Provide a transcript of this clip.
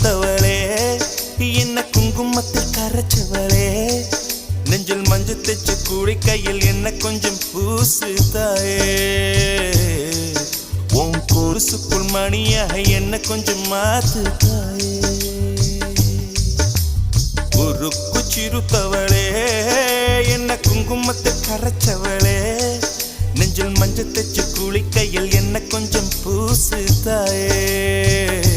சிறுத்தவளே என்ன குங்குமத்தில் கரைச்சவளே நெஞ்சில் மஞ்சள் தைச்சு கூடி கையில் என்ன கொஞ்சம் பூசு தாயே உன் கொலுசுக்குள் மணியாக என்ன கொஞ்சம் மாத்து தாயே உருக்கு சிறுத்தவளே என்ன குங்குமத்தில் கரைச்சவளே நெஞ்சில் மஞ்சள் தைச்சு கூலி கையில் என்ன கொஞ்சம் பூசு தாயே